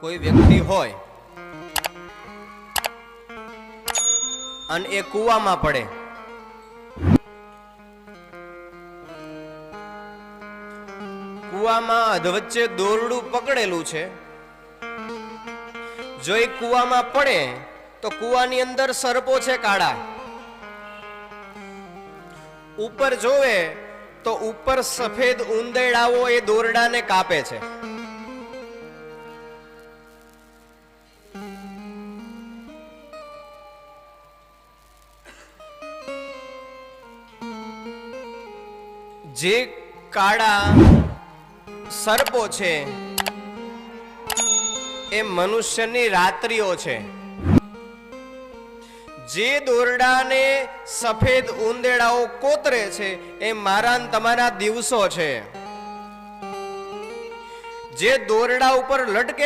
કોઈ વ્યક્તિ હોય અને એ કૂવામાં પડે, કૂવામાં અધવચ્ચે દોરડું પકડેલું છે, જો એ કૂવામાં પડે તો કૂવાની અંદર સર્પો છે કાળા, ઉપર જોવે તો ઉપર સફેદ ઉંદેડાઓ એ દોરડાને કાપે છે. જે કાળા સર્પો છે એ મનુષ્યની રાત્રિઓ છે, જે દોરડાને સફેદ ઉંદેડાઓ કોતરે છે એ મારા ને તમારા દિવસો છે. જે દોરડા ઉપર લટકે